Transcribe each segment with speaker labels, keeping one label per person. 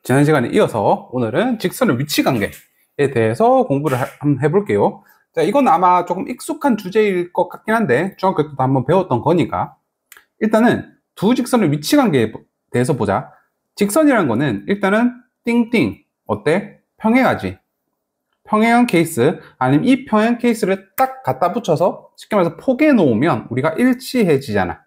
Speaker 1: 지난 시간에 이어서 오늘은 직선의 위치 관계에 대해서 공부를 한번 해볼게요. 자, 이건 아마 조금 익숙한 주제일 것 같긴 한데 중학교 때도 한번 배웠던 거니까 일단은 두 직선의 위치 관계에 대해서 보자. 직선이라는 거는 일단은 띵띵 어때? 평행하지. 평행한 케이스 아니면 이 평행 케이스를 딱 갖다 붙여서 쉽게 말해서 포개해 놓으면 우리가 일치해지잖아.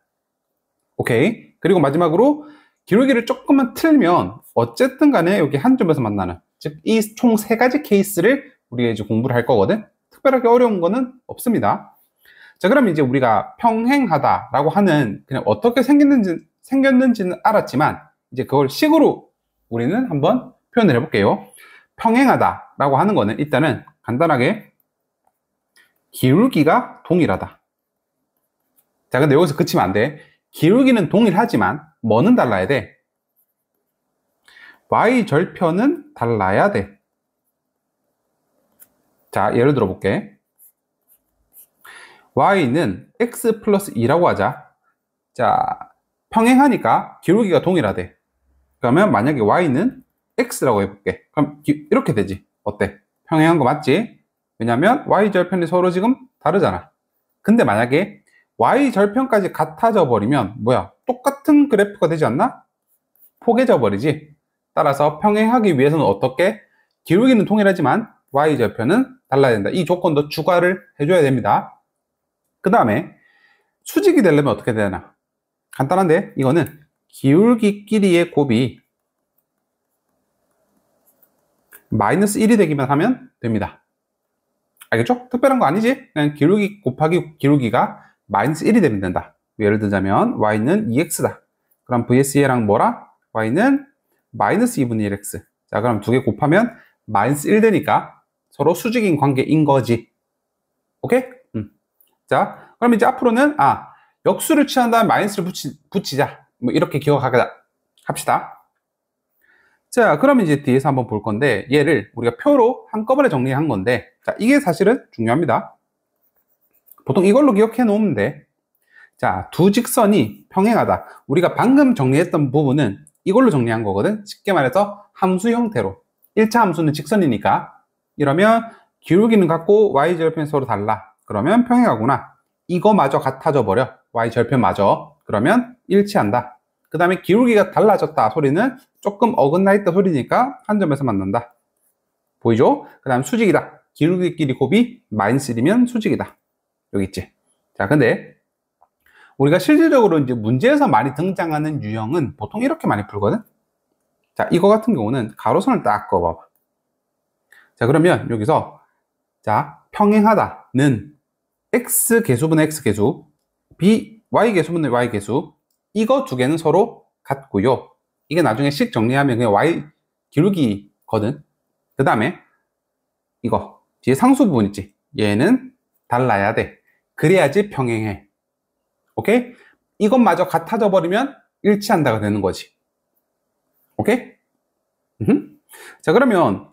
Speaker 1: 오케이. 그리고 마지막으로 기울기를 조금만 틀면 어쨌든 간에 여기 한 점에서 만나는, 즉 이 총 세 가지 케이스를 우리가 이제 공부를 할 거거든. 특별하게 어려운 거는 없습니다. 자, 그럼 이제 우리가 평행하다라고 하는 그냥 어떻게 생겼는지는 알았지만 이제 그걸 식으로 우리는 한번 표현을 해볼게요. 평행하다라고 하는 거는 일단은 간단하게 기울기가 동일하다. 자, 근데 여기서 그치면 안 돼. 기울기는 동일하지만 뭐는 달라야 돼? y절편은 달라야 돼. 자, 예를 들어 볼게. y는 x 플러스 2라고 하자. 자, 평행하니까 기울기가 동일하대. 그러면 만약에 y는 x라고 해볼게. 그럼 이렇게 되지. 어때? 평행한 거 맞지? 왜냐면 y절편이 서로 지금 다르잖아. 근데 만약에 y절편까지 같아져 버리면 뭐야? 똑같은 그래프가 되지 않나? 포개져 버리지. 따라서 평행하기 위해서는 어떻게? 기울기는 동일하지만 y절편은 달라야 된다. 이 조건도 추가를 해줘야 됩니다. 그 다음에 수직이 되려면 어떻게 되나? 간단한데 이거는 기울기끼리의 곱이 마이너스 1이 되기만 하면 됩니다. 알겠죠? 특별한 거 아니지? 그냥 기울기 곱하기 기울기가 마이너스 1이 되면 된다. 예를 들자면 y는 2x다. 그럼 vs랑 뭐라? y는 마이너스 2분의 1x. 자, 그럼 두 개 곱하면 마이너스 1 되니까 서로 수직인 관계인 거지. 오케이? 자, 그럼 이제 앞으로는 역수를 취한 다음에 마이너스를 붙이자. 뭐 이렇게 기억하자 합시다. 자, 그럼 이제 뒤에서 한번 볼 건데 얘를 우리가 표로 한꺼번에 정리한 건데, 자, 이게 사실은 중요합니다. 보통 이걸로 기억해 놓으면 돼. 자, 두 직선이 평행하다. 우리가 방금 정리했던 부분은 이걸로 정리한 거거든. 쉽게 말해서 함수 형태로. 1차 함수는 직선이니까. 이러면 기울기는 같고 y절편이 서로 달라. 그러면 평행하구나. 이거마저 같아져 버려. y절편마저. 그러면 일치한다. 그 다음에 기울기가 달라졌다 소리는 조금 어긋나 있다 소리니까 한 점에서 만난다. 보이죠? 그 다음 수직이다. 기울기끼리 곱이 마이너스 1이면 수직이다. 여기 있지. 자, 근데 우리가 실질적으로 이제 문제에서 많이 등장하는 유형은 보통 이렇게 많이 풀거든. 자, 이거 같은 경우는 가로선을 딱 그어봐봐. 자, 그러면 여기서 자, 평행하다는 x 개수분의 x 개수, y 개수분의 y 개수, 이거 두 개는 서로 같고요. 이게 나중에 식 정리하면 그냥 y 기울기거든. 그 다음에 이거 뒤에 상수 부분 있지. 얘는 달라야 돼. 그래야지 평행해. 오케이? 이것마저 같아져 버리면 일치한다가 되는 거지. 오케이? 자, 그러면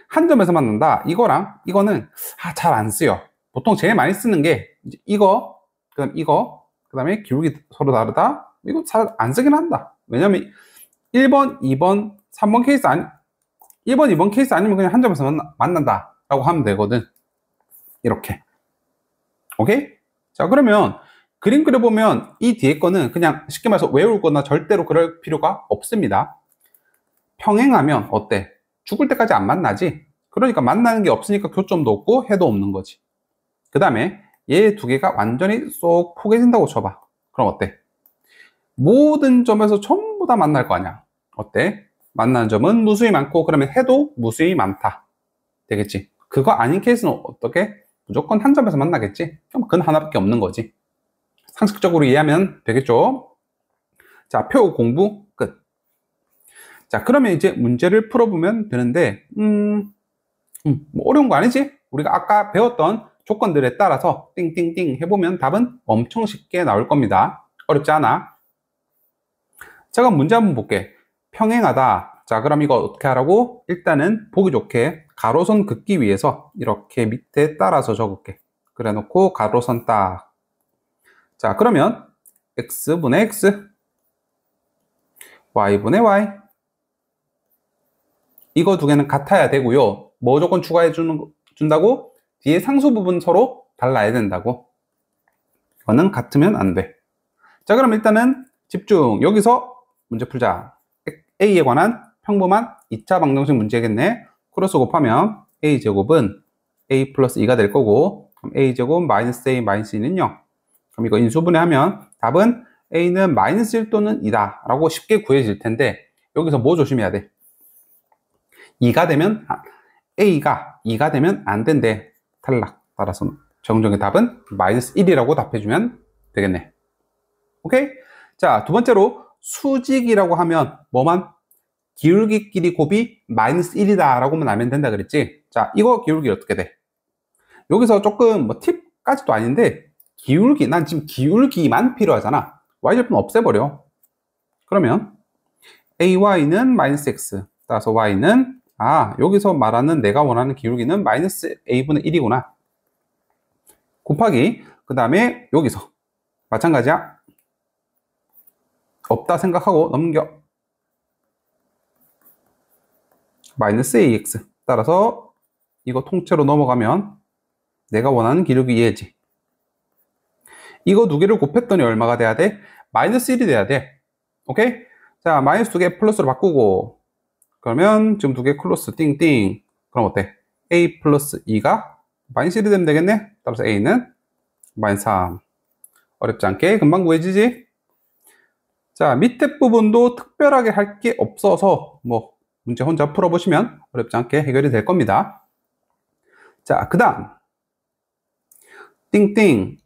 Speaker 1: 한 점에서 만난다. 이거랑 이거는 잘 안 쓰여. 보통 제일 많이 쓰는 게 이거, 그다음 이거, 그다음에 기울기 서로 다르다. 이거 잘 안 쓰긴 한다. 왜냐면 1번, 2번, 3번 케이스 1번, 2번 케이스 아니면 그냥 한 점에서 만난다라고 하면 되거든. 이렇게. 오케이? 자, 그러면 그림 그려보면 이 뒤에 거는 그냥 쉽게 말해서 외울 거나 절대로 그럴 필요가 없습니다. 평행하면 어때? 죽을 때까지 안 만나지? 그러니까 만나는 게 없으니까 교점도 없고 해도 없는 거지. 그 다음에 얘 두 개가 완전히 쏙 포개진다고 쳐봐. 그럼 어때? 모든 점에서 전부 다 만날 거 아니야. 어때? 만나는 점은 무수히 많고 그러면 해도 무수히 많다. 되겠지? 그거 아닌 케이스는 어떻게? 무조건 한 점에서 만나겠지? 그럼 그건 하나밖에 없는 거지. 상식적으로 이해하면 되겠죠? 자, 표 공부 끝. 자, 그러면 이제 문제를 풀어보면 되는데, 뭐 어려운 거 아니지? 우리가 아까 배웠던 조건들에 따라서 띵띵띵 해보면 답은 엄청 쉽게 나올 겁니다. 어렵지 않아. 자, 그럼 문제 한번 볼게. 평행하다. 자, 그럼 이거 어떻게 하라고? 일단은 보기 좋게 가로선 긋기 위해서 이렇게 밑에 따라서 적을게. 그래 놓고 가로선 딱. 자, 그러면 x분의 x, y분의 y. 이거 두 개는 같아야 되고요. 뭐 조건 추가해 준다고? 뒤에 상수 부분 서로 달라야 된다고. 이거는 같으면 안 돼. 자, 그럼 일단은 집중. 여기서 문제 풀자. A에 관한 평범한 2차 방정식 문제겠네. 크로스 곱하면 A제곱은 A 플러스 2가 될 거고, 그럼 A제곱 마이너스 A 마이너스 2는 0. 그럼 이거 인수분해하면 답은 A는 마이너스 1 또는 2다 라고 쉽게 구해질 텐데, 여기서 뭐 조심해야 돼? 2가 되면 A가 2가 되면 안 된대. 탈락. 따라서 정정의 답은 마이너스 1이라고 답해주면 되겠네. 오케이? 자, 두 번째로 수직이라고 하면 뭐만? 기울기끼리 곱이 마이너스 1이다 라고만 알면 된다 그랬지? 자, 이거 기울기 어떻게 돼? 여기서 조금 뭐 팁까지도 아닌데, 기울기, 난 지금 기울기만 필요하잖아. y절편 없애버려. 그러면 ay는 마이너스 x, 따라서 y는 여기서 말하는 내가 원하는 기울기는 마이너스 a분의 1이구나. 곱하기, 그 다음에 여기서 마찬가지야. 없다 생각하고 넘겨. 마이너스 ax. 따라서 이거 통째로 넘어가면 내가 원하는 기울기 얘지. 이거 두 개를 곱했더니 얼마가 돼야 돼? 마이너스 1이 돼야 돼. 오케이? 자, 마이너스 두 개 플러스로 바꾸고, 그러면 지금 두 개 클로스 띵띵. 그럼 어때? a 플러스 2가 마이너스 1이 되면 되겠네? 따라서 a는 마이너스 3. 어렵지 않게 금방 구해지지? 자, 밑에 부분도 특별하게 할 게 없어서 뭐 문제 혼자 풀어보시면 어렵지 않게 해결이 될 겁니다. 자, 그 다음 띵띵.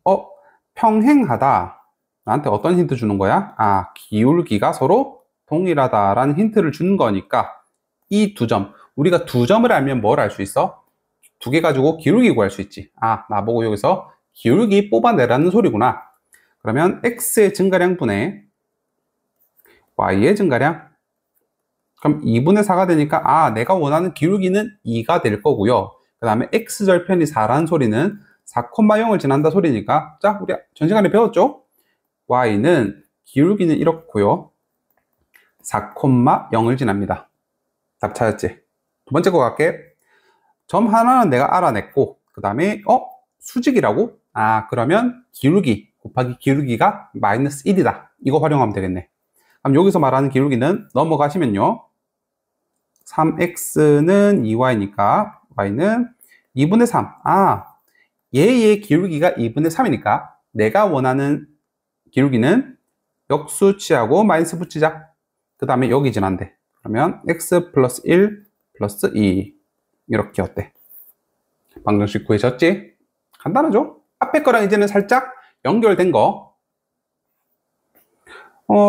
Speaker 1: 평행하다. 나한테 어떤 힌트 주는 거야? 기울기가 서로 동일하다라는 힌트를 준 거니까 이 두 점, 우리가 두 점을 알면 뭘 알 수 있어? 두 개 가지고 기울기 구할 수 있지. 나보고 여기서 기울기 뽑아내라는 소리구나. 그러면 x의 증가량 분의 y의 증가량. 그럼 2분의 4가 되니까 내가 원하는 기울기는 2가 될 거고요. 그 다음에 x절편이 4라는 소리는 4,0을 지난다 소리니까, 자, 우리 전 시간에 배웠죠? y는 기울기는 이렇고요. 4,0을 지납니다. 답 찾았지? 두 번째 거 갈게. 점 하나는 내가 알아냈고, 그 다음에 수직이라고? 그러면 기울기 곱하기 기울기가 마이너스 1이다. 이거 활용하면 되겠네. 그럼 여기서 말하는 기울기는 넘어가시면요. 3x는 2y니까 y는 2분의 3. 얘의 기울기가 2분의 3이니까 내가 원하는 기울기는 역수 취하고 마이너스 붙이자. 그 다음에 여기 지난대. 그러면 x 플러스 1 플러스 2. 이렇게 어때? 방정식 구해졌지? 간단하죠? 앞에 거랑 이제는 살짝 연결된 거.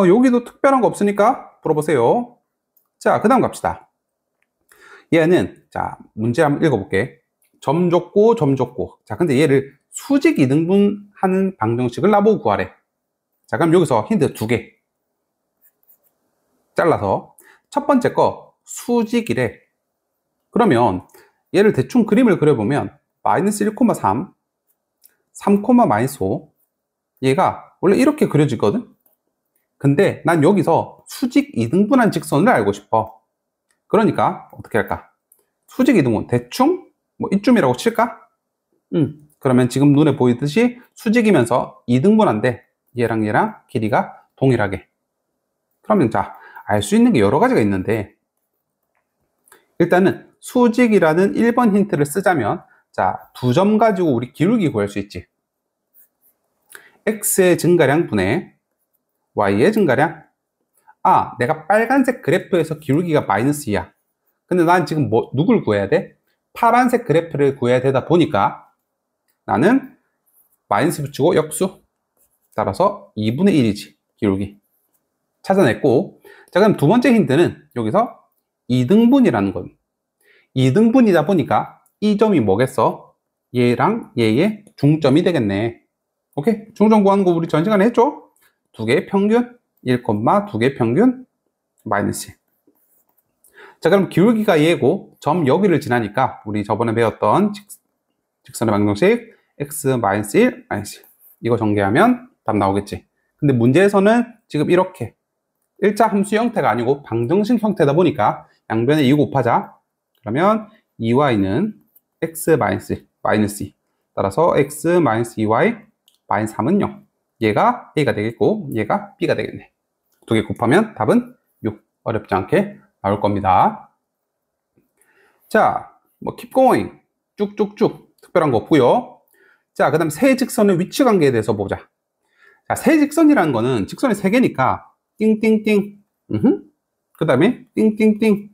Speaker 1: 여기도 특별한 거 없으니까 풀어보세요. 자, 그 다음 갑시다. 얘는, 자, 문제 한번 읽어볼게. 점 줬고, 점 줬고. 자, 근데 얘를 수직 이등분 하는 방정식을 나보고 구하래. 자, 그럼 여기서 힌트 두 개 잘라서 첫 번째 거 수직이래. 그러면 얘를 대충 그림을 그려보면 마이너스 1,3, 3, 마이너스 5 얘가 원래 이렇게 그려지거든? 근데 난 여기서 수직 이등분한 직선을 알고 싶어. 그러니까 어떻게 할까? 수직 이등분 대충 뭐 이쯤이라고 칠까? 그러면 지금 눈에 보이듯이 수직이면서 이등분한데 얘랑 얘랑 길이가 동일하게. 그러면 자, 알 수 있는 게 여러 가지가 있는데 일단은 수직이라는 1번 힌트를 쓰자면 자, 두 점 가지고 우리 기울기 구할 수 있지. x의 증가량 분의 y의 증가량. 내가 빨간색 그래프에서 기울기가 마이너스 2야. 근데 난 지금 누굴 구해야 돼? 파란색 그래프를 구해야 되다 보니까 나는 마이너스 붙이고 역수. 따라서 2분의 1이지, 기울기. 찾아냈고, 자, 그럼 두 번째 힌트는 여기서 2등분이라는 건 2등분이다 보니까 이 점이 뭐겠어? 얘랑 얘의 중점이 되겠네. 오케이? 중점 구하는 거 우리 전 시간에 했죠? 두 개의 평균, 1, 두 개의 평균, 마이너스 1. 자, 그럼 기울기가 얘고 점 여기를 지나니까 우리 저번에 배웠던 직선의 방정식 x 마이너스 1, 마이너스 1. 이거 전개하면 답 나오겠지. 근데 문제에서는 지금 이렇게 일자 함수 형태가 아니고 방정식 형태다 보니까 양변에 2 곱하자. 그러면 2y는 x 마이너스 2. 따라서 x 마이너스 2y 마이너스 3은 0. 얘가 a가 되겠고 얘가 b가 되겠네. 두 개 곱하면 답은 6. 어렵지 않게 나올 겁니다. 자, 뭐 keep going. 쭉쭉쭉. 특별한 거 없고요. 자, 그 다음 세 직선의 위치 관계에 대해서 보자. 자, 세 직선이라는 거는 직선이 세 개니까 띵띵띵. 그 다음에 띵띵띵.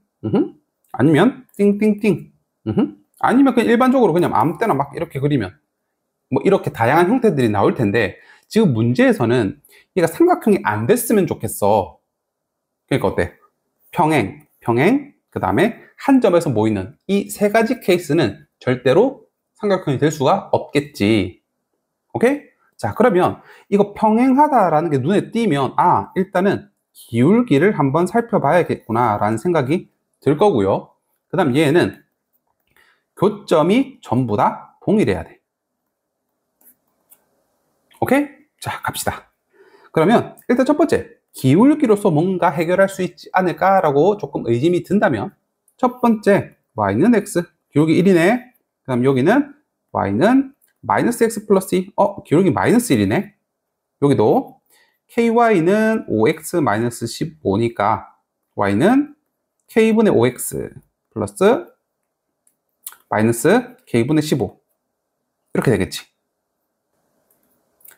Speaker 1: 아니면 띵띵띵. 아니면 그냥 일반적으로 그냥 아무 때나 막 이렇게 그리면 뭐 이렇게 다양한 형태들이 나올 텐데 지금 문제에서는 얘가 삼각형이 안 됐으면 좋겠어. 그러니까 어때? 평행, 그 다음에 한 점에서 모이는 이 세 가지 케이스는 절대로 삼각형이 될 수가 없겠지. 오케이? 자, 그러면 이거 평행하다라는 게 눈에 띄면 아, 일단은 기울기를 한번 살펴봐야겠구나 라는 생각이 들 거고요. 그 다음 얘는 교점이 전부 다 동일해야 돼. 오케이? 자, 갑시다. 그러면 일단 첫 번째, 기울기로서 뭔가 해결할 수 있지 않을까라고 조금 의심이 든다면 첫 번째, y는 x, 기울기 1이네. 그 다음 여기는 y는 마이너스 x 플러스 2. 기울기 마이너스 1이네. 여기도 ky는 5x 마이너스 15니까 y는 k분의 5x 플러스 마이너스 k분의 15. 이렇게 되겠지.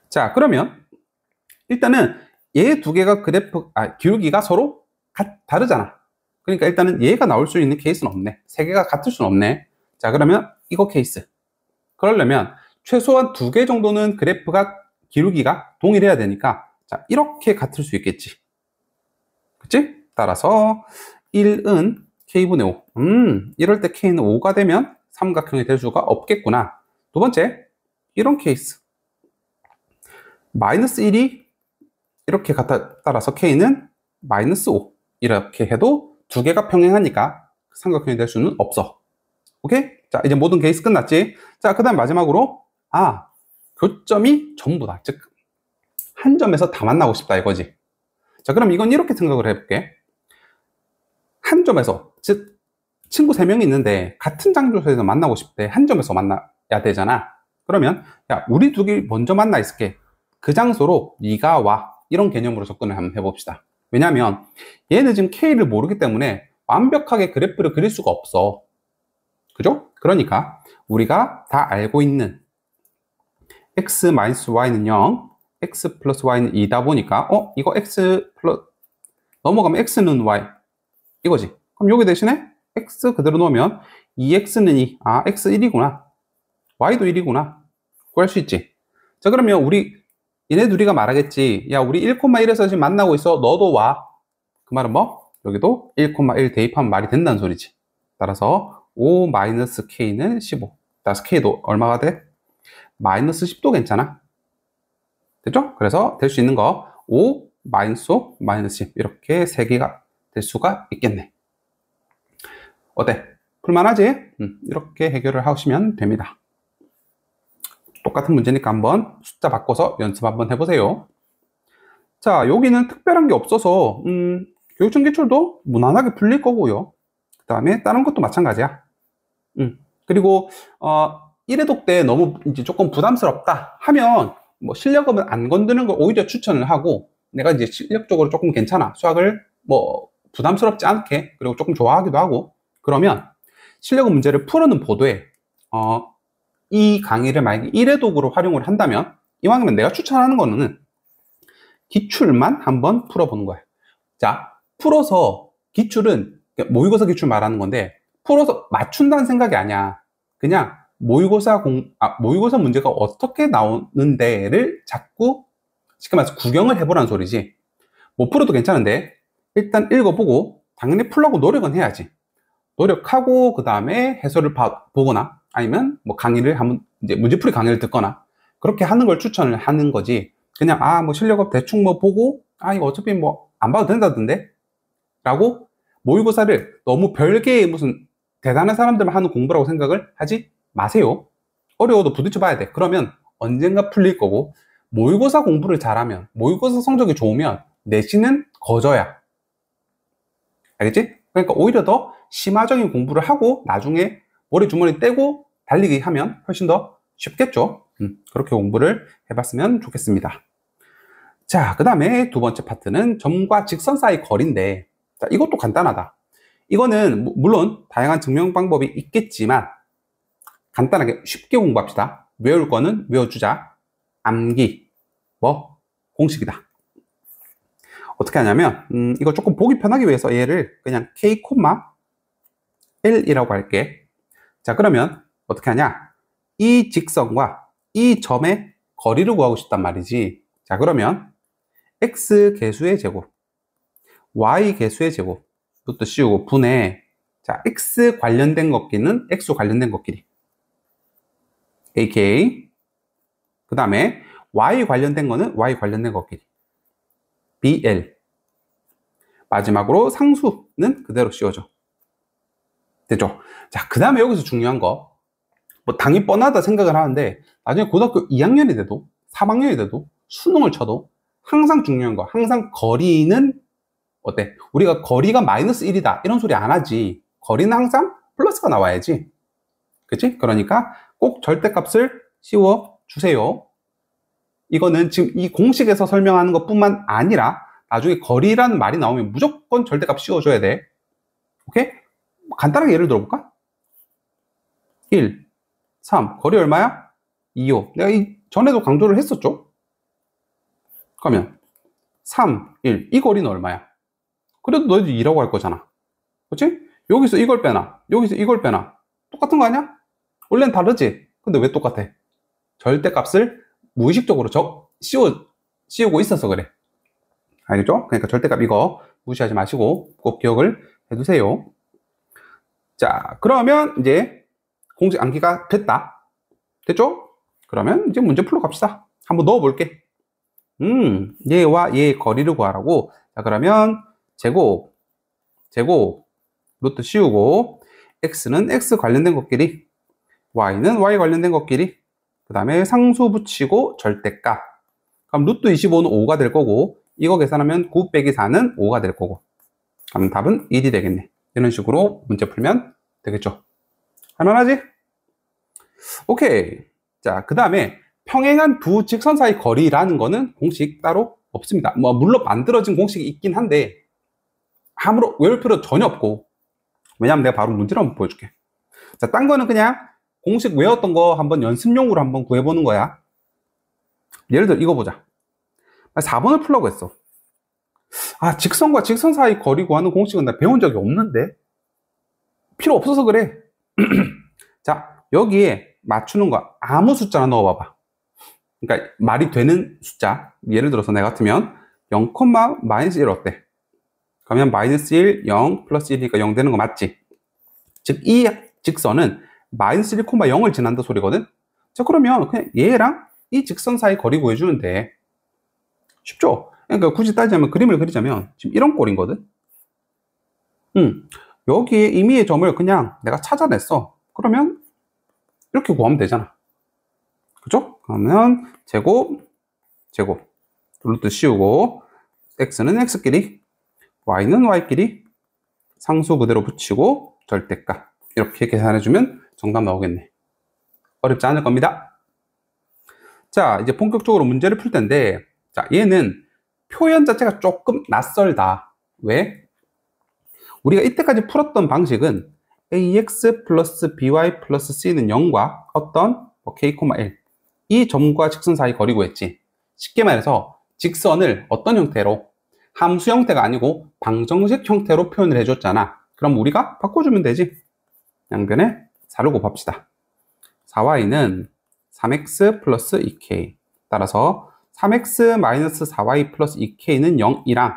Speaker 1: 자, 그러면 일단은 얘 두 개가 기울기가 서로 다르잖아. 그러니까 일단은 얘가 나올 수 있는 케이스는 없네. 세 개가 같을 수는 없네. 자, 그러면 이거 케이스. 그러려면 최소한 두 개 정도는 그래프가 기울기가 동일해야 되니까 자, 이렇게 같을 수 있겠지. 그치? 따라서 1은 k분의 5. 이럴 때 k는 5가 되면 삼각형이 될 수가 없겠구나. 두 번째, 이런 케이스. 마이너스 1이 이렇게 따라서 k는 마이너스 5. 이렇게 해도 두 개가 평행하니까 삼각형이 될 수는 없어. 오케이? 자, 이제 모든 케이스 끝났지? 자, 그 다음 마지막으로 교점이 전부다. 즉, 한 점에서 다 만나고 싶다 이거지. 자, 그럼 이건 이렇게 생각을 해볼게. 한 점에서, 즉 친구 3명이 있는데 같은 장소에서 만나고 싶대. 한 점에서 만나야 되잖아. 그러면 야, 우리 둘이 먼저 만나 있을게. 그 장소로 네가 와. 이런 개념으로 접근을 한번 해봅시다. 왜냐하면 얘는 지금 K를 모르기 때문에 완벽하게 그래프를 그릴 수가 없어. 그죠? 그러니까 우리가 다 알고 있는 x-y는 0, x 플러스 y는 2다 보니까 이거 x 플러스 넘어가면 x는 y 이거지. 그럼 여기 대신에 x 그대로 놓으면 2x는 2. x 1이구나. y도 1이구나. 구할 수 있지. 자, 그러면 얘네 둘이가 말하겠지. 야, 우리 1,1에서 지금 만나고 있어. 너도 와. 그 말은 뭐? 여기도 1,1 대입하면 말이 된다는 소리지. 따라서 5-k는 15. 따라서 k도 얼마가 돼? 마이너스 10도 괜찮아. 됐죠? 그래서 될 수 있는 거 5, 마이너스 5, 마이너스 10 이렇게 세 개가 될 수가 있겠네. 어때? 풀만하지? 이렇게 해결을 하시면 됩니다. 똑같은 문제니까 한번 숫자 바꿔서 연습 한번 해보세요. 자, 여기는 특별한 게 없어서 교육청 기출도 무난하게 풀릴 거고요. 그 다음에 다른 것도 마찬가지야. 그리고 1회독 때 너무 이제 조금 부담스럽다 하면 뭐 실력은 안 건드는 걸 오히려 추천을 하고 내가 이제 실력적으로 조금 괜찮아. 수학을 뭐 부담스럽지 않게 그리고 조금 좋아하기도 하고 그러면 실력은 문제를 풀어는 보도에 이 강의를 만약에 1회독으로 활용을 한다면 이왕이면 내가 추천하는 거는 기출만 한번 풀어보는 거예요. 자, 풀어서 기출은 모의고사 기출 말하는 건데 풀어서 맞춘다는 생각이 아니야. 그냥 모의고사 문제가 어떻게 나오는데를 자꾸 쉽게 말해서 구경을 해보라는 소리지. 못 풀어도 괜찮은데 일단 읽어보고 당연히 풀려고 노력은 해야지. 노력하고 그 다음에 해설을 보거나 아니면 뭐 강의를 한번 이제 문제풀이 강의를 듣거나 그렇게 하는 걸 추천을 하는 거지. 그냥 뭐 실력업 대충 뭐 보고 이거 어차피 뭐 안 봐도 된다던데 라고 모의고사를 너무 별개의 무슨 대단한 사람들만 하는 공부라고 생각을 하지 마세요. 어려워도 부딪혀 봐야 돼. 그러면 언젠가 풀릴 거고 모의고사 공부를 잘하면 모의고사 성적이 좋으면 내신은 거저야. 알겠지? 그러니까 오히려 더 심화적인 공부를 하고 나중에 머리주머니 떼고 달리기 하면 훨씬 더 쉽겠죠. 그렇게 공부를 해봤으면 좋겠습니다. 자, 그 다음에 두 번째 파트는 점과 직선 사이 거리인데, 자, 이것도 간단하다. 이거는 물론 다양한 증명 방법이 있겠지만 간단하게 쉽게 공부합시다. 외울 거는 외워주자. 암기, 뭐 공식이다. 어떻게 하냐면 이거 조금 보기 편하기 위해서 얘를 그냥 K, L이라고 할게. 자, 그러면 어떻게 하냐? 이 직선과 이 점의 거리를 구하고 싶단 말이지. 자, 그러면 X 개수의 제곱, Y 개수의 제곱, 루트 씌우고 분해. 자, X 관련된 것끼리는 X 관련된 것끼리. AKA. 그 다음에 Y 관련된 거는 Y 관련된 것끼리. BL. 마지막으로 상수는 그대로 씌워줘. 됐죠? 자, 그 다음에 여기서 중요한 거. 뭐 당연히 뻔하다 생각을 하는데 나중에 고등학교 2학년이 돼도 3학년이 돼도 수능을 쳐도 항상 중요한 거. 항상 거리는 어때? 우리가 거리가 마이너스 1이다 이런 소리 안 하지. 거리는 항상 플러스가 나와야지. 그치? 그러니까 꼭 절대값을 씌워 주세요. 이거는 지금 이 공식에서 설명하는 것 뿐만 아니라 나중에 거리라는 말이 나오면 무조건 절대값 씌워줘야 돼. 오케이? 간단하게 예를 들어볼까? 1, 3, 거리 얼마야? 2, 5. 내가 전에도 강조를 했었죠? 그러면 3, 1. 이 거리는 얼마야? 그래도 너희도 2라고 할 거잖아. 그렇지? 여기서 이걸 빼놔. 여기서 이걸 빼놔. 똑같은 거 아니야? 원래는 다르지? 근데 왜 똑같아? 절대값을 무의식적으로 씌우고 있어서 그래. 알겠죠? 그러니까 절대값 이거 무시하지 마시고 꼭 기억을 해두세요. 자, 그러면 이제 공식 암기가 됐다. 됐죠? 그러면 이제 문제 풀러 갑시다. 한번 넣어볼게. 얘와 얘의 거리를 구하라고. 자, 그러면 제곱, 루트 씌우고 x는 x 관련된 것끼리, y는 y 관련된 것끼리, 그 다음에 상수 붙이고 절대값. 그럼 루트 25는 5가 될 거고 이거 계산하면 9 빼기 4는 5가 될 거고 그럼 답은 1이 되겠네. 이런 식으로 문제 풀면 되겠죠. 할만하지? 오케이. 자, 그 다음에 평행한 두 직선 사이 거리라는 거는 공식 따로 없습니다. 뭐 물론 만들어진 공식이 있긴 한데 아무로 외울 필요 전혀 없고, 왜냐면 내가 바로 문제를 한번 보여줄게. 자, 딴 거는 그냥 공식 외웠던 거 한번 연습용으로 한번 구해보는 거야. 예를 들어 이거 보자. 4번을 풀라고 했어. 아, 직선과 직선 사이 거리 구하는 공식은 나 배운 적이 없는데 필요 없어서 그래. 자, 여기에 맞추는 거 아무 숫자나 넣어봐봐. 그러니까 말이 되는 숫자. 예를 들어서 내가 같으면 0, 마이너스 1 어때? 그러면 마이너스 1, 0, 플러스 1이니까 0 되는 거 맞지? 즉, 이 직선은 마이너스 1, 0을 지난다 소리거든? 자, 그러면 그냥 얘랑 이 직선 사이 거리 구해주면 돼. 쉽죠? 그러니까 굳이 따지자면 그림을 그리자면 지금 이런 꼴이거든? 여기에 임의의 점을 그냥 내가 찾아냈어. 그러면 이렇게 구하면 되잖아. 그죠? 그러면 제곱, 루트 씌우고 x는 x끼리, y는 y끼리, 상수 그대로 붙이고 절대값. 이렇게 계산해주면 정답 나오겠네. 어렵지 않을 겁니다. 자, 이제 본격적으로 문제를 풀 텐데, 자, 얘는 표현 자체가 조금 낯설다. 왜? 우리가 이때까지 풀었던 방식은 ax 플러스 by 플러스 c는 0과 어떤 k, l 이 점과 직선 사이 거리 구했지. 쉽게 말해서 직선을 어떤 형태로, 함수 형태가 아니고 방정식 형태로 표현을 해줬잖아. 그럼 우리가 바꿔주면 되지. 양변에 4를 곱합시다. 4y는 3x 플러스 2k. 따라서 3x 마이너스 4y 플러스 2k는 0이랑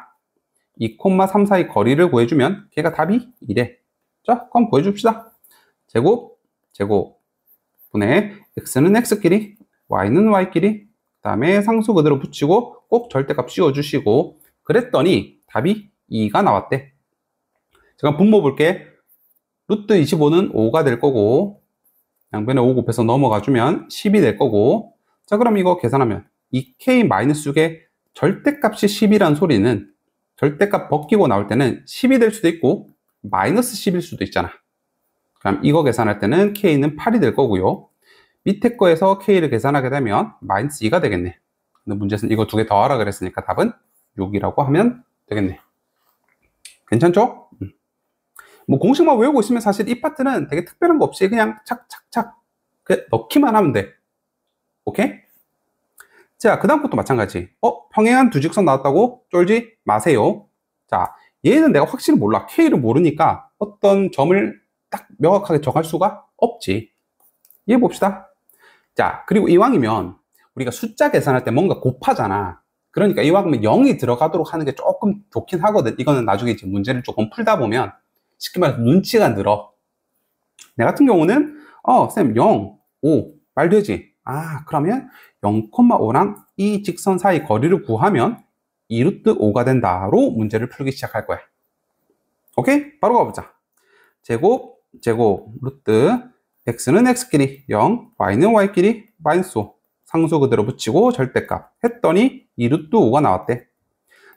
Speaker 1: 2,3 사이 거리를 구해주면 걔가 답이 2래. 자, 그럼 구해줍시다. 제곱, 분해 x는 x끼리, y는 y끼리, 그 다음에 상수 그대로 붙이고 꼭 절대값 씌워주시고 그랬더니 답이 2가 나왔대. 제가 분모 볼게. 루트 25는 5가 될 거고 양변에 5 곱해서 넘어가주면 10이 될 거고, 자, 그럼 이거 계산하면 2k-6의 절대값이 10이라는 소리는 절대값 벗기고 나올 때는 10이 될 수도 있고 마이너스 10일 수도 있잖아. 그럼 이거 계산할 때는 K는 8이 될 거고요. 밑에 거에서 K를 계산하게 되면 마이너스 2가 되겠네. 근데 문제는 이거 두 개 더하라 그랬으니까 답은 6이라고 하면 되겠네. 괜찮죠? 뭐 공식만 외우고 있으면 사실 이 파트는 되게 특별한 거 없이 그냥 착착착 넣기만 하면 돼. 오케이? 자, 그 다음 것도 마찬가지. 평행한 두 직선 나왔다고 쫄지 마세요. 자, 얘는 내가 확실히 몰라. K를 모르니까 어떤 점을 딱 명확하게 정할 수가 없지. 얘 봅시다. 자, 그리고 이왕이면 우리가 숫자 계산할 때 뭔가 곱하잖아. 그러니까 이왕이면 0이 들어가도록 하는 게 조금 좋긴 하거든. 이거는 나중에 이제 문제를 조금 풀다 보면 쉽게 말해서 눈치가 늘어. 내 같은 경우는 쌤 0, 5 말되지. 그러면 0,5랑 이 직선 사이 거리를 구하면 2루트 5가 된다로 문제를 풀기 시작할 거야. 오케이? 바로 가보자. 제곱, 루트 x는 x끼리 0, y는 y끼리 마이너스 5 상수 그대로 붙이고 절대값 했더니 2루트 5가 나왔대.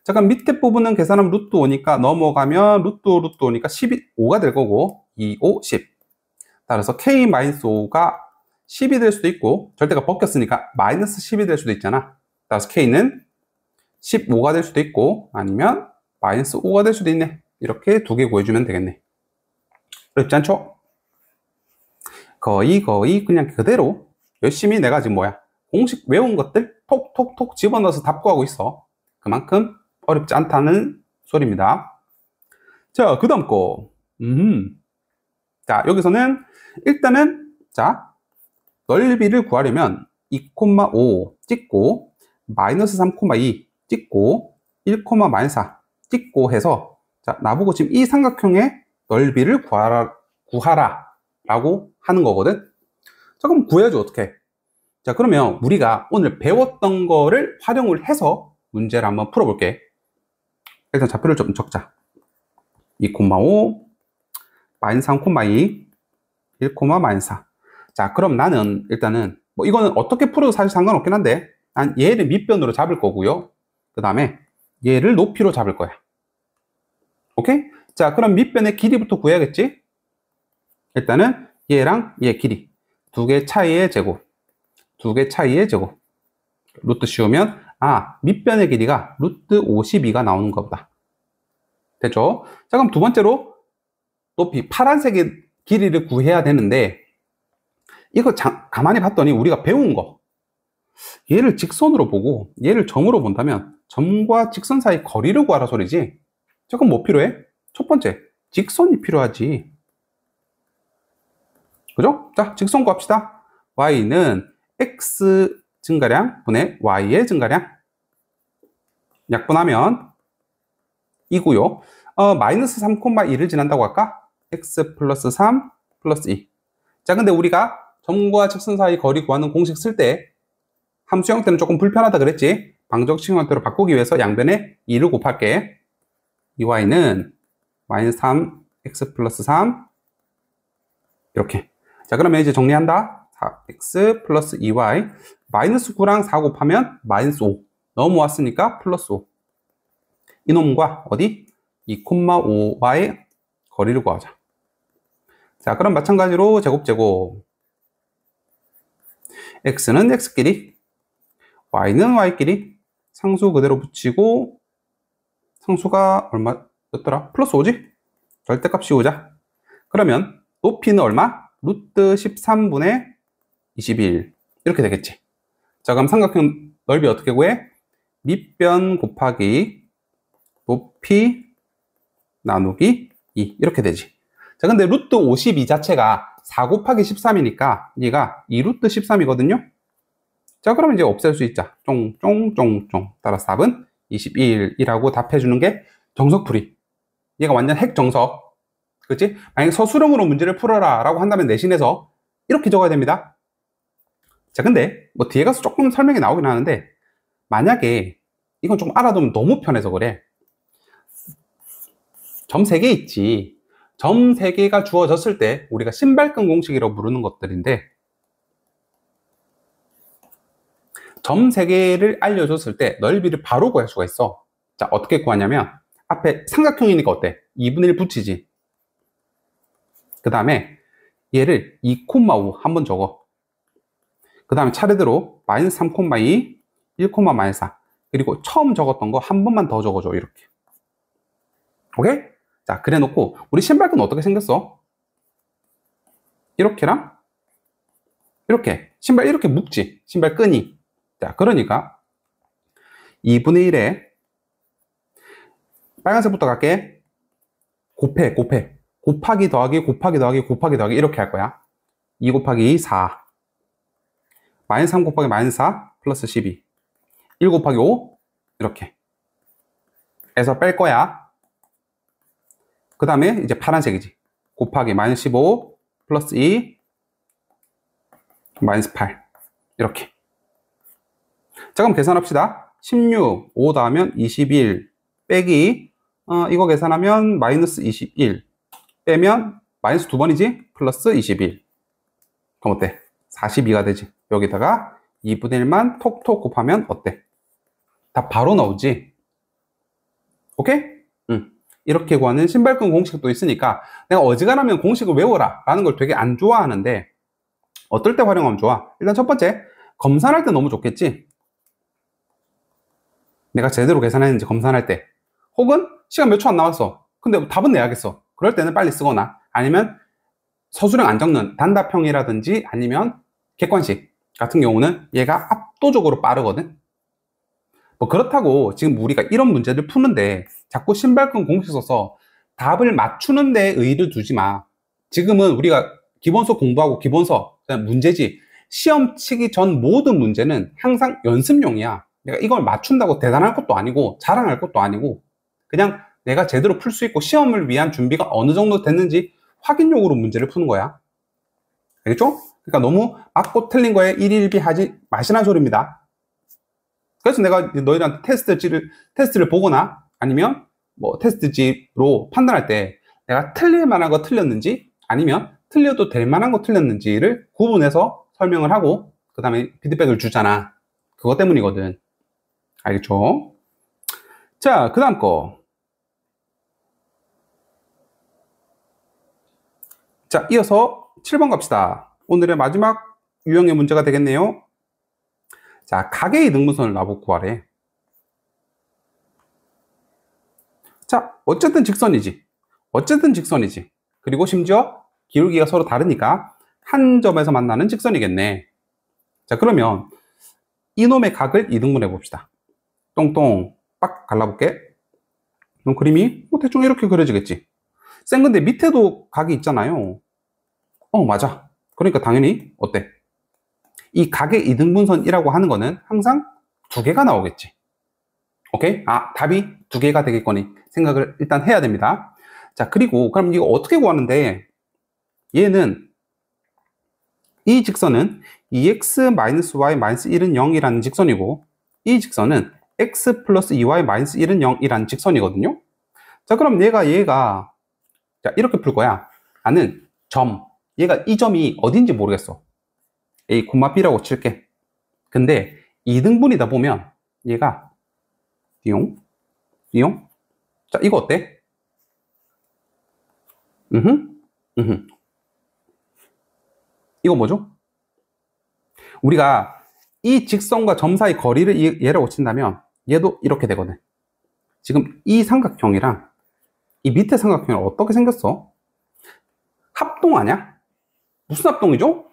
Speaker 1: 잠깐 밑에 부분은 계산하면 루트 5니까 넘어가면 루트 5니까 15가 될 거고 2, 5, 10. 따라서 k-5가 10이 될 수도 있고 절대값 벗겼으니까 마이너스 10이 될 수도 있잖아. 따라서 k는 15가 될 수도 있고 아니면 마이너스 5가 될 수도 있네. 이렇게 두 개 구해주면 되겠네. 어렵지 않죠? 거의 그냥 그대로 열심히 내가 지금 공식 외운 것들 톡톡톡 집어넣어서 답 구하고 있어. 그만큼 어렵지 않다는 소리입니다. 자, 그 다음 거. 자, 여기서는 일단은 자 넓이를 구하려면 2,5 찍고 마이너스 3,2 찍고 1,-4 찍고 해서 자 나보고 지금 이 삼각형의 넓이를 구하라 라고 하는 거거든. 자, 그럼 구해야죠. 어떻게? 자, 그러면 우리가 오늘 배웠던 거를 활용을 해서 문제를 한번 풀어볼게. 일단 좌표를 좀 적자. 2,5 마이너스 3,2 1,-4. 자, 그럼 나는 일단은 뭐 이거는 어떻게 풀어도 사실 상관없긴 한데 난 얘를 밑변으로 잡을 거고요. 그 다음에 얘를 높이로 잡을 거야. 오케이? 자, 그럼 밑변의 길이부터 구해야겠지? 일단은 얘랑 얘 길이 두 개 차이의 제곱 루트 씌우면 밑변의 길이가 루트 52가 나오는 것보다 됐죠? 자, 그럼 두 번째로 높이 파란색의 길이를 구해야 되는데 이거 가만히 봤더니 우리가 배운 거 얘를 직선으로 보고 얘를 점으로 본다면 점과 직선 사이 거리를 구하라 소리지. 자, 그럼 뭐 필요해? 첫 번째 직선이 필요하지. 그죠? 자, 직선 구합시다. y는 x 증가량 분의 y의 증가량 약분하면 이고요. 마이너스 3,2를 지난다고 할까? x 플러스 3 플러스 2. 자, 근데 우리가 점과 직선 사이 거리 구하는 공식 쓸 때 함수 형태는 조금 불편하다 그랬지? 방정식 형태로 바꾸기 위해서 양변에 2를 곱할게. 이 y는 마이너스 3 x 플러스 3 이렇게. 자, 그러면 이제 정리한다. 4x 플러스 2y 마이너스 9랑 4 곱하면 마이너스 5 넘어왔으니까 플러스 5. 이놈과 어디? 2,5와의 거리를 구하자. 자, 그럼 마찬가지로 제곱 x는 x끼리 y는 y끼리 상수 그대로 붙이고 상수가 얼마였더라? 플러스 5지? 절대값 씌우자. 그러면 높이는 얼마? 루트 13분의 21 이렇게 되겠지. 자, 그럼 삼각형 넓이 어떻게 구해? 밑변 곱하기 높이 나누기 2 이렇게 되지. 자, 근데 루트 52 자체가 4 곱하기 13이니까 얘가 2루트 13이거든요. 자, 그럼 이제 없앨 수 있자. 쫑쫑쫑쫑. 따라서 답은 21이라고 답해주는 게 정석풀이. 얘가 완전 핵정석. 그치? 만약에 서술형으로 문제를 풀어라 라고 한다면 내신에서 이렇게 적어야 됩니다. 자, 근데 뭐 뒤에 가서 조금 설명이 나오긴 하는데 만약에 이건 좀 알아두면 너무 편해서 그래. 점 3개 있지. 점 3개가 주어졌을 때 우리가 신발끈 공식이라고 부르는 것들인데 점 3개를 알려줬을 때 넓이를 바로 구할 수가 있어. 자, 어떻게 구하냐면 앞에 삼각형이니까 어때? 2분의 1 붙이지. 그 다음에 얘를 2,5 한번 적어. 그 다음에 차례대로 마이너스 3,2, 1, 마이너스 4. 그리고 처음 적었던 거 한 번만 더 적어줘. 이렇게. 오케이? 자, 그래 놓고 우리 신발끈 어떻게 생겼어? 이렇게랑 이렇게. 신발 이렇게 묶지. 신발끈이. 자, 그러니까 2분의 1에 빨간색부터 갈게. 곱해. 곱하기 더하기 곱하기 더하기 곱하기 더하기 이렇게 할 거야. 2 곱하기 4. 마이너스 3 곱하기 마이너스 4 플러스 12. 1 곱하기 5 이렇게 해서 뺄 거야. 그 다음에 이제 파란색이지. 곱하기 마이너스 15 플러스 2 마이너스 8 이렇게. 자, 그럼 계산합시다. 16 5 더하면 21 빼기 이거 계산하면 마이너스 21 빼면 마이너스 두 번이지? 플러스 21. 그럼 어때? 42가 되지. 여기다가 2분의 1만 톡톡 곱하면 어때? 다 바로 나오지? 오케이? 이렇게 구하는 신발끈 공식도 있으니까 내가 어지간하면 공식을 외워라 라는 걸 되게 안 좋아하는데 어떨 때 활용하면 좋아? 일단 첫 번째, 검산할 때 너무 좋겠지? 내가 제대로 계산했는지 검산할 때. 혹은 시간 몇 초 안 남았어. 근데 답은 내야겠어. 그럴 때는 빨리 쓰거나 아니면 서술형 안 적는 단답형이라든지 아니면 객관식 같은 경우는 얘가 압도적으로 빠르거든. 뭐 그렇다고 지금 우리가 이런 문제를 푸는데 자꾸 신발끈 공식 써서 답을 맞추는 데 의의를 두지 마. 지금은 우리가 기본서 공부하고 기본서 그냥 문제지. 시험 치기 전 모든 문제는 항상 연습용이야. 내가 이걸 맞춘다고 대단할 것도 아니고 자랑할 것도 아니고 그냥 내가 제대로 풀 수 있고 시험을 위한 준비가 어느 정도 됐는지 확인용으로 문제를 푸는 거야. 알겠죠? 그러니까 너무 맞고 틀린 거에 일일비 하지 마시라는 소리입니다. 그래서 내가 너희들한테 테스트를 보거나 아니면 뭐 테스트지로 판단할 때 내가 틀릴 만한 거 틀렸는지 아니면 틀려도 될 만한 거 틀렸는지를 구분해서 설명을 하고 그 다음에 피드백을 주잖아. 그것 때문이거든. 알겠죠? 자, 그 다음 거. 자, 이어서 7번 갑시다. 오늘의 마지막 유형의 문제가 되겠네요. 자, 가계의 등분선을 나보고 구하래. 자, 어쨌든 직선이지. 그리고 심지어 기울기가 서로 다르니까 한 점에서 만나는 직선이겠네. 자, 그러면 이놈의 각을 2등분해 봅시다. 똥똥 빡 갈라볼게. 그럼 그림이 뭐 대충 이렇게 그려지겠지. 쌩 근데 밑에도 각이 있잖아요. 맞아. 그러니까 당연히 어때? 이 각의 2등분선이라고 하는 거는 항상 두 개가 나오겠지. 오케이? 답이 두 개가 되겠거니 생각을 일단 해야 됩니다. 자, 그리고 그럼 이거 어떻게 구하는데 얘는 이 직선은 2x-y-1은 0이라는 직선이고 이 직선은 x 플러스 2y-1은 0이라는 직선이거든요. 자, 그럼 얘가 자, 이렇게 풀 거야. 나는 얘가 이 점이 어딘지 모르겠어. A, B라고 칠게. 근데 2등분이다 보면 얘가 띠용. 자, 이거 어때? 이거 뭐죠? 우리가 이 직선과 점 사이 거리를 얘라고 친다면 얘도 이렇게 되거든. 지금 이 삼각형이랑 이 밑에 삼각형이 어떻게 생겼어? 합동 아니야? 무슨 합동이죠?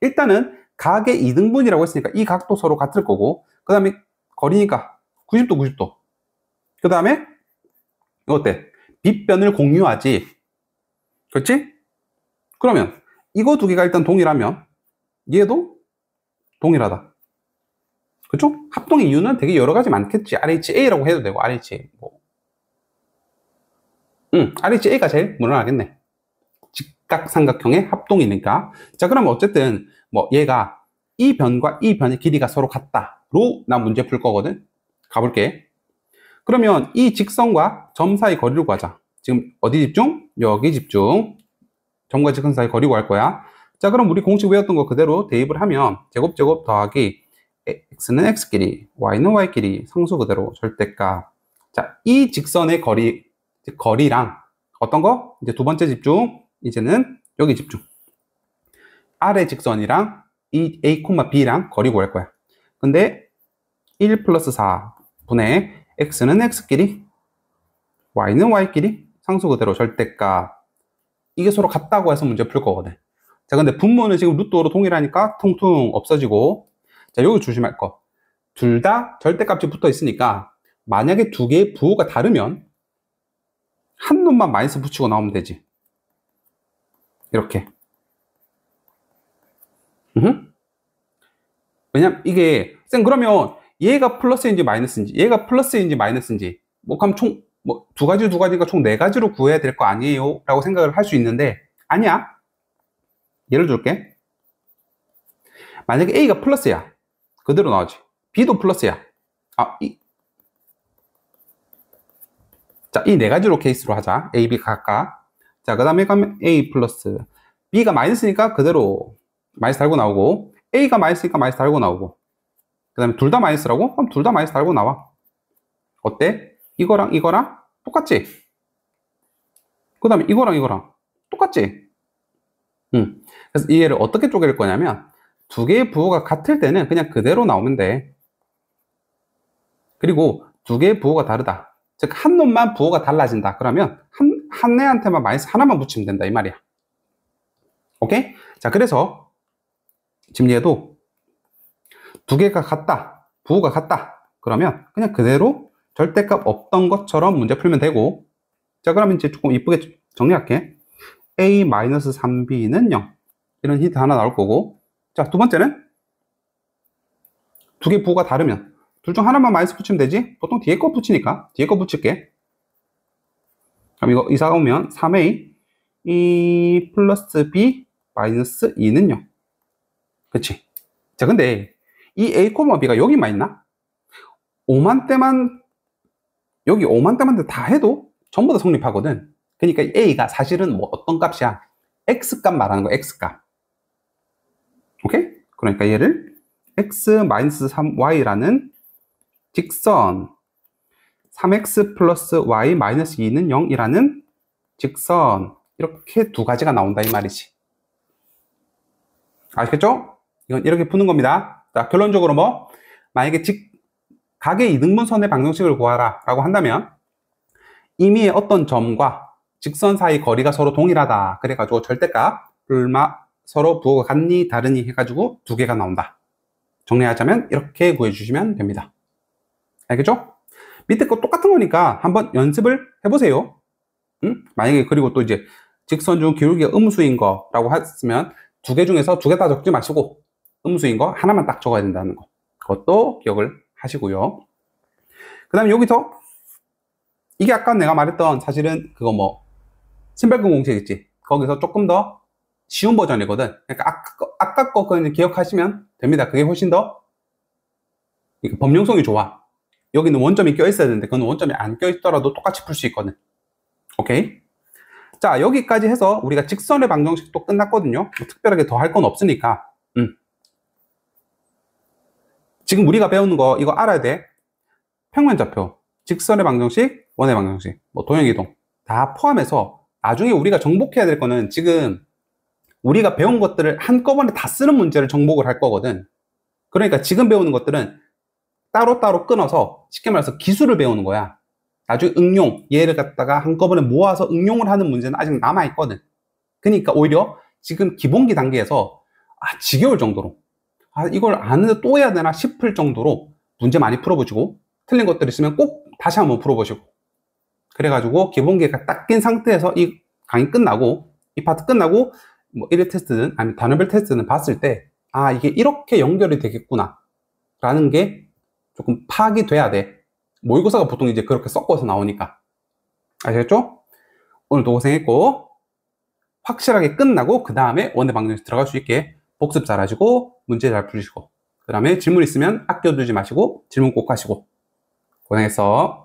Speaker 1: 일단은 각의 2등분이라고 했으니까 이 각도 서로 같을 거고 그 다음에 거리니까 90도 그 다음에 이거 어때? 빗변을 공유하지. 그렇지? 그러면 이거 두 개가 일단 동일하면 얘도 동일하다. 그렇죠? 합동의 이유는 되게 여러 가지 많겠지. RHA라고 해도 되고 RHA RHA가 제일 무난하겠네. 직각삼각형의 합동이니까. 자, 그러면 어쨌든 뭐 얘가 이 변과 이 변의 길이가 서로 같다로 나 문제 풀 거거든. 가볼게. 그러면 이 직선과 점 사이 거리를 구하자. 지금 어디 집중? 여기 집중. 점과 직선 사이 거리 구할 거야. 자, 그럼 우리 공식 외웠던 거 그대로 대입을 하면 제곱 더하기 x는 x끼리, y는 y끼리 상수 그대로 절대값. 자, 이 직선의 거리랑 어떤 거? 이제 두 번째 집중. 이제는 여기 집중. 아래 직선이랑 이 A, B랑 거리 구할 거야. 근데 1 플러스 4분의 x는 x끼리, y는 y끼리, 상수 그대로 절대값. 이게 서로 같다고 해서 문제 풀 거거든. 자, 근데 분모는 지금 루트로 동일하니까 통통 없어지고, 자, 여기 조심할 거. 둘 다 절대값이 붙어 있으니까 만약에 두 개의 부호가 다르면 한 놈만 마이너스 붙이고 나오면 되지. 이렇게. 왜냐면 이게 쌤 그러면 얘가 플러스인지 마이너스인지 얘가 플러스인지 마이너스인지 뭐 그럼 총 뭐 두 가지니까 총 네 가지로 구해야 될 거 아니에요? 라고 생각을 할 수 있는데 아니야. 예를 들게. 만약에 A가 플러스야. 그대로 나오지. B도 플러스야. 자, 이 네 가지로 케이스로 하자. A, B 각각. 자, 그 다음에 가면 A 플러스. B가 마이너스니까 그대로 마이너스 달고 나오고, A가 마이너스니까 마이너스 달고 나오고, 그 다음에 둘 다 마이너스라고? 그럼 둘 다 마이너스 달고 나와. 어때? 이거랑 이거랑 똑같지? 그 다음에 이거랑 똑같지? 그래서 이 얘를 어떻게 쪼갤 거냐면, 두 개의 부호가 같을 때는 그냥 그대로 나오면 돼. 그리고 두 개의 부호가 다르다. 즉, 한 놈만 부호가 달라진다. 그러면 한 애한테만 마이너스 하나만 붙이면 된다. 이 말이야. 오케이? 자, 그래서 지금 얘도 두 개가 같다. 부호가 같다. 그러면 그냥 그대로 절대값 없던 것처럼 문제 풀면 되고, 자, 그러면 이제 조금 이쁘게 정리할게. A-3B는 0. 이런 힌트 하나 나올 거고, 자, 두 번째는 두 개 부호가 다르면 둘 중 하나만 마이너스 붙이면 되지? 보통 뒤에 거 붙이니까 뒤에 거 붙일게. 그럼 이거 이사 오면 3A E 플러스 B 마이너스 2는 0. 그치? 자, 근데 이 A, B가 여기만 있나? 5만 대만, 여기 5만 대만 다 해도 전부 다 성립하거든. 그러니까 A가 사실은 뭐 어떤 값이야? X값 말하는 거야, X값. 오케이? 그러니까 얘를 X-3Y라는 직선 3X 플러스 Y 마이너스 2는 0이라는 직선, 이렇게 두 가지가 나온다 이 말이지. 아시겠죠? 이건 이렇게 푸는 겁니다. 자, 결론적으로 뭐 만약에 각의 이등분선의 방정식을 구하라 라고 한다면 임의의 어떤 점과 직선 사이 거리가 서로 동일하다. 그래가지고 절대값 서로 부호가 같니 다르니 해가지고 두 개가 나온다. 정리하자면 이렇게 구해주시면 됩니다. 알겠죠? 밑에 거 똑같은 거니까 한번 연습을 해보세요. 만약에 그리고 또 이제 직선 중 기울기가 음수인 거라고 했으면 두 개 중에서 두 개 다 적지 마시고 음수인 거 하나만 딱 적어야 된다는 거. 그것도 기억을 하시고요. 그 다음에 여기서 이게 아까 내가 말했던 사실은 그거 뭐 신발끈 공식 있지? 거기서 조금 더 쉬운 버전이거든. 그러니까 아까 거 그냥 기억하시면 됩니다. 그게 훨씬 더 범용성이 좋아. 여기는 원점이 껴있어야 되는데 그건 원점이 안 껴있더라도 똑같이 풀 수 있거든. 오케이? 자, 여기까지 해서 우리가 직선의 방정식도 끝났거든요. 뭐 특별하게 더 할 건 없으니까. 지금 우리가 배우는 거 이거 알아야 돼. 평면좌표, 직선의 방정식, 원의 방정식, 뭐 도형이동 다 포함해서 나중에 우리가 정복해야 될 거는 지금 우리가 배운 것들을 한꺼번에 다 쓰는 문제를 정복을 할 거거든. 그러니까 지금 배우는 것들은 따로따로 끊어서 쉽게 말해서 기술을 배우는 거야. 나중에 응용, 얘를 갖다가 한꺼번에 모아서 응용을 하는 문제는 아직 남아있거든. 그러니까 오히려 지금 기본기 단계에서 지겨울 정도로 이걸 아는데 또 해야 되나 싶을 정도로 문제 많이 풀어보시고 틀린 것들 있으면 꼭 다시 한번 풀어보시고 그래가지고 기본기가 딱 낀 상태에서 이 강의 끝나고 이 파트 끝나고 뭐 1회 테스트든 아니면 단원별 테스트는 봤을 때 이게 이렇게 연결이 되겠구나 라는 게 조금 파악이 돼야 돼. 모의고사가 보통 이제 그렇게 섞어서 나오니까. 아시겠죠? 오늘도 고생했고 확실하게 끝나고 그 다음에 원의 방정식 들어갈 수 있게 복습 잘 하시고 문제 잘 풀으시고 그 다음에 질문 있으면 아껴두지 마시고 질문 꼭 하시고 고생했어.